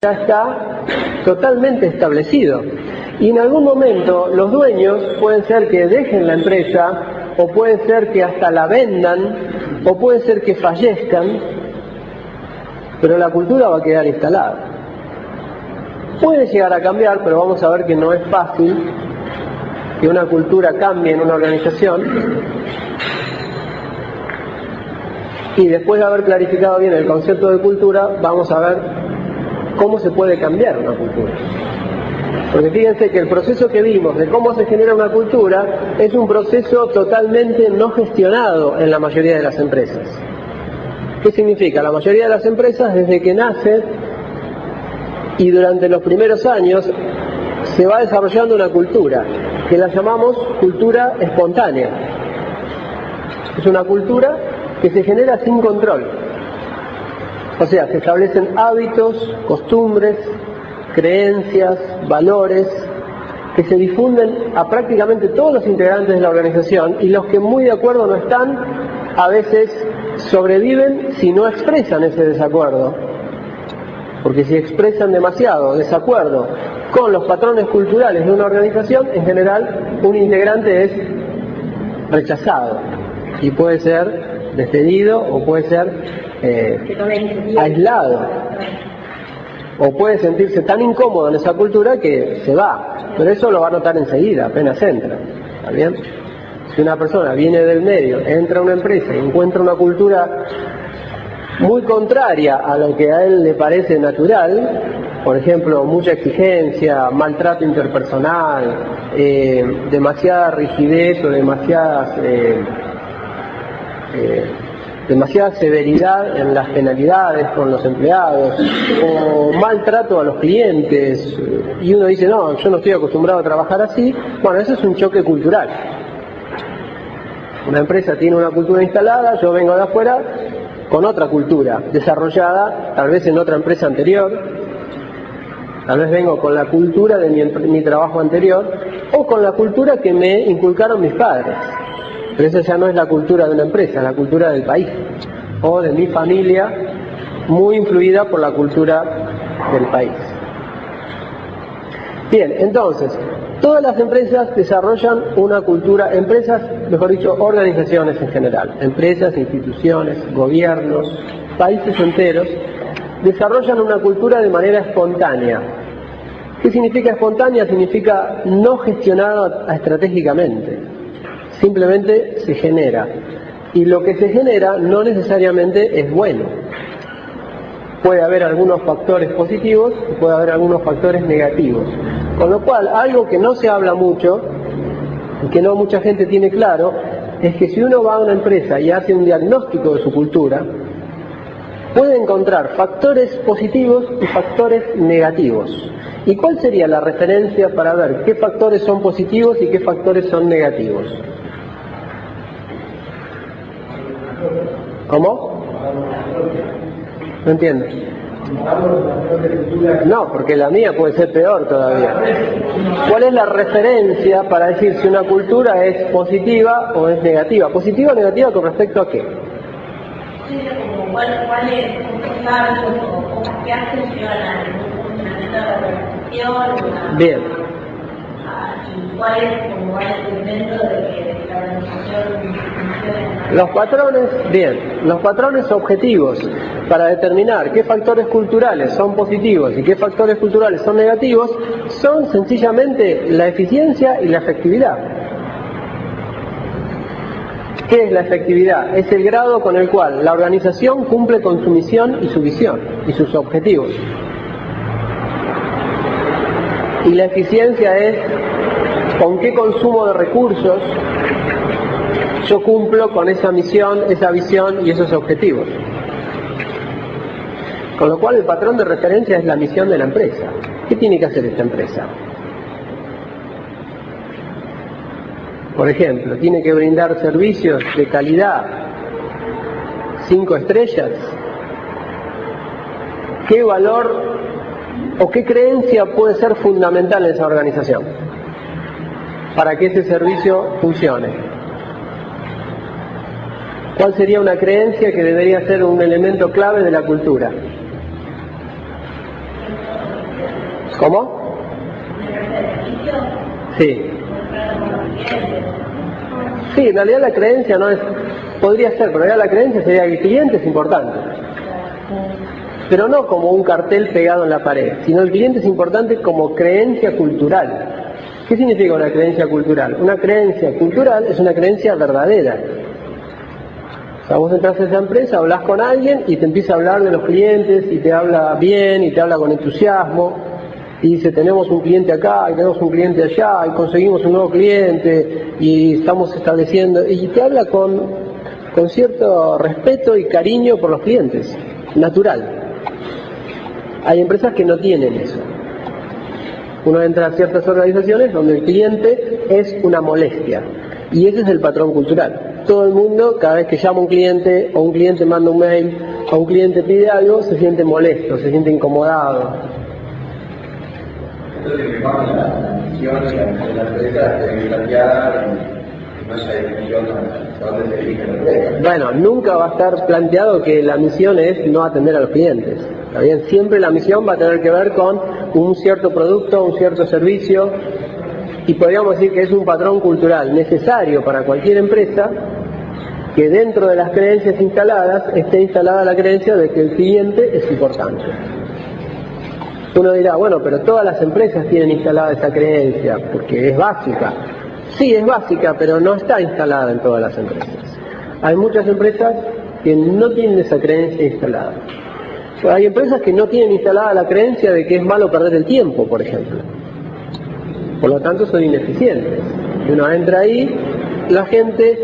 ya está totalmente establecido. Y en algún momento los dueños pueden ser que dejen la empresa, o puede ser que hasta la vendan, o puede ser que fallezcan, pero la cultura va a quedar instalada. Puede llegar a cambiar, pero vamos a ver que no es fácil que una cultura cambie en una organización. Y después de haber clarificado bien el concepto de cultura, vamos a ver cómo se puede cambiar una cultura. Porque fíjense que el proceso que vimos de cómo se genera una cultura es un proceso totalmente no gestionado en la mayoría de las empresas. ¿Qué significa? La mayoría de las empresas, desde que nace y durante los primeros años, se va desarrollando una cultura que la llamamos cultura espontánea. Es una cultura que se genera sin control. O sea, se establecen hábitos, costumbres, creencias, valores, que se difunden a prácticamente todos los integrantes de la organización, y los que muy de acuerdo no están, a veces sobreviven si no expresan ese desacuerdo. Porque si expresan demasiado desacuerdo con los patrones culturales de una organización, en general un integrante es rechazado y puede ser despedido o puede ser aislado, o puede sentirse tan incómodo en esa cultura que se va, pero eso lo va a notar enseguida, apenas entra. ¿Está bien? Si una persona viene del medio, entra a una empresa y encuentra una cultura muy contraria a lo que a él le parece natural, por ejemplo, mucha exigencia, maltrato interpersonal, demasiada rigidez o demasiada severidad en las penalidades con los empleados, o maltrato a los clientes, y uno dice, no, yo no estoy acostumbrado a trabajar así. Bueno, eso es un choque cultural. Una empresa tiene una cultura instalada, yo vengo de afuera con otra cultura desarrollada, tal vez en otra empresa anterior, tal vez vengo con la cultura de mi trabajo anterior, o con la cultura que me inculcaron mis padres. Pero esa ya no es la cultura de una empresa, es la cultura del país, o de mi familia, muy influida por la cultura del país. Bien, entonces, todas las empresas desarrollan una cultura, empresas, mejor dicho, organizaciones en general, empresas, instituciones, gobiernos, países enteros, desarrollan una cultura de manera espontánea. ¿Qué significa espontánea? Significa no gestionada estratégicamente. Simplemente se genera, y lo que se genera no necesariamente es bueno. Puede haber algunos factores positivos y puede haber algunos factores negativos, con lo cual algo que no se habla mucho y que no mucha gente tiene claro es que si uno va a una empresa y hace un diagnóstico de su cultura, puede encontrar factores positivos y factores negativos. ¿Y cuál sería la referencia para ver qué factores son positivos y qué factores son negativos? ¿Cómo? No entiendo. No, porque la mía puede ser peor todavía. ¿Cuál es la referencia para decir si una cultura es positiva o es negativa? ¿Positiva o negativa con respecto a qué? ¿Cuál es qué funciona en una organización? Bien. ¿Y cuál es el elemento de que la organización funcione? Los patrones, bien, los patrones objetivos para determinar qué factores culturales son positivos y qué factores culturales son negativos son sencillamente la eficiencia y la efectividad. ¿Qué es la efectividad? Es el grado con el cual la organización cumple con su misión y su visión y sus objetivos. Y la eficiencia es con qué consumo de recursos yo cumplo con esa misión, esa visión y esos objetivos. Con lo cual el patrón de referencia es la misión de la empresa. ¿Qué tiene que hacer esta empresa? Por ejemplo, tiene que brindar servicios de calidad 5 estrellas. ¿Qué valor o qué creencia puede ser fundamental en esa organización para que ese servicio funcione? ¿Cuál sería una creencia que debería ser un elemento clave de la cultura? ¿Cómo? Sí. Sí, en realidad la creencia no es, podría ser, pero en realidad la creencia sería que el cliente es importante. Pero no como un cartel pegado en la pared, sino el cliente es importante como creencia cultural. ¿Qué significa una creencia cultural? Una creencia cultural es una creencia verdadera. O sea, vos entras a esa empresa, hablas con alguien y te empieza a hablar de los clientes y te habla bien y te habla con entusiasmo y dice, tenemos un cliente acá y tenemos un cliente allá y conseguimos un nuevo cliente y estamos estableciendo, y te habla con cierto respeto y cariño por los clientes, natural. Hay empresas que no tienen eso. Uno entra a ciertas organizaciones donde el cliente es una molestia y ese es el patrón cultural. Todo el mundo, cada vez que llama a un cliente o un cliente manda un mail o un cliente pide algo, se siente molesto, se siente incomodado. Entonces, que vamos a la misión de la empresa debe plantear y no haya definición a dónde se dirige la empresa. Bueno, nunca va a estar planteado que la misión es no atender a los clientes. ¿Está bien? Siempre la misión va a tener que ver con un cierto producto, un cierto servicio, y podríamos decir que es un patrón cultural necesario para cualquier empresa que dentro de las creencias instaladas esté instalada la creencia de que el cliente es importante. Uno dirá, bueno, pero todas las empresas tienen instalada esa creencia porque es básica. Sí, es básica, pero no está instalada en todas las empresas. Hay muchas empresas que no tienen esa creencia instalada. Hay empresas que no tienen instalada la creencia de que es malo perder el tiempo, por ejemplo. Por lo tanto, son ineficientes. Y uno entra ahí, la gente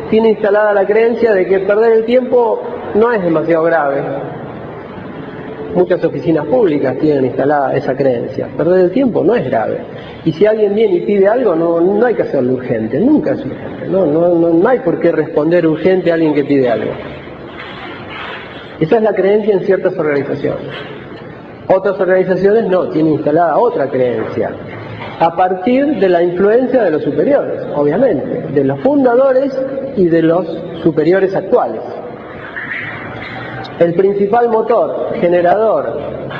tiene instalada la creencia de que perder el tiempo no es demasiado grave. Muchas oficinas públicas tienen instalada esa creencia. Perder el tiempo no es grave. Y si alguien viene y pide algo, no hay que hacerlo urgente. Nunca es urgente. No hay por qué responder urgente a alguien que pide algo. Esa es la creencia en ciertas organizaciones. Otras organizaciones no, tienen instalada otra creencia. A partir de la influencia de los superiores, obviamente. De los fundadores y de los superiores actuales. El principal motor, generador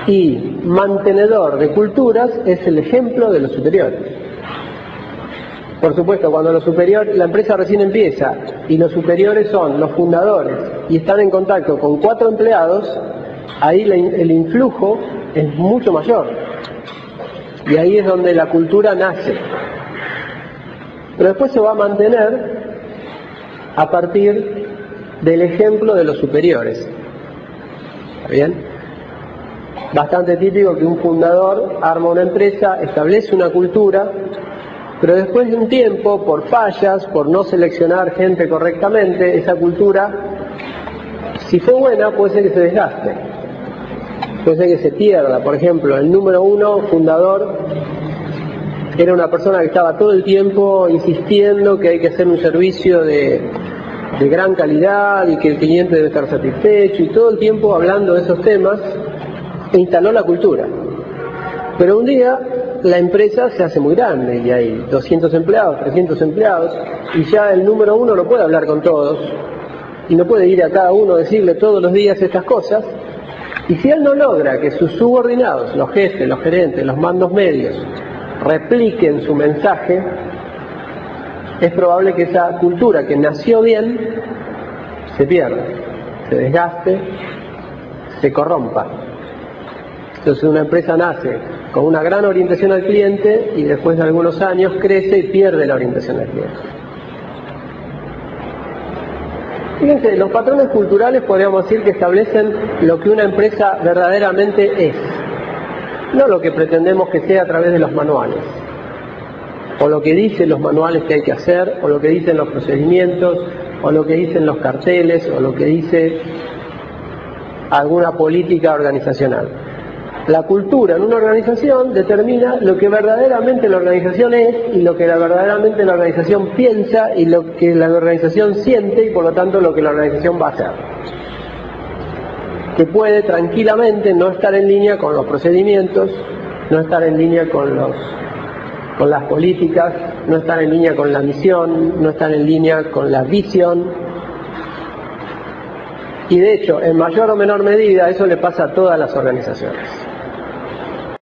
y mantenedor de culturas es el ejemplo de los superiores. Por supuesto, cuando los superiores, la empresa recién empieza y los superiores son los fundadores y están en contacto con 4 empleados, ahí el influjo es mucho mayor. Y ahí es donde la cultura nace. Pero después se va a mantener a partir del ejemplo de los superiores. ¿Está bien? Bastante típico que un fundador arma una empresa, establece una cultura, pero después de un tiempo, por fallas, por no seleccionar gente correctamente, esa cultura, si fue buena, puede ser que se desgaste, puede ser que se pierda. Por ejemplo, el número 1 fundador era una persona que estaba todo el tiempo insistiendo que hay que hacer un servicio de gran calidad y que el cliente debe estar satisfecho y todo el tiempo hablando de esos temas, e instaló la cultura. Pero un día la empresa se hace muy grande y hay 200 empleados, 300 empleados y ya el número 1 no puede hablar con todos y no puede ir a cada uno a decirle todos los días estas cosas, y si él no logra que sus subordinados, los jefes, los gerentes, los mandos medios repliquen su mensaje, es probable que esa cultura que nació bien se pierda, se desgaste, se corrompa. Entonces una empresa nace con una gran orientación al cliente y después de algunos años crece y pierde la orientación al cliente. Fíjense, los patrones culturales podríamos decir que establecen lo que una empresa verdaderamente es, no lo que pretendemos que sea a través de los manuales, o lo que dicen los manuales que hay que hacer, o lo que dicen los procedimientos, o lo que dicen los carteles, o lo que dice alguna política organizacional. La cultura en una organización determina lo que verdaderamente la organización es y lo que verdaderamente la organización piensa y lo que la organización siente y por lo tanto lo que la organización va a hacer. Que puede tranquilamente no estar en línea con los procedimientos, no estar en línea con las políticas, no estar en línea con la misión, no estar en línea con la visión. Y de hecho, en mayor o menor medida, eso le pasa a todas las organizaciones.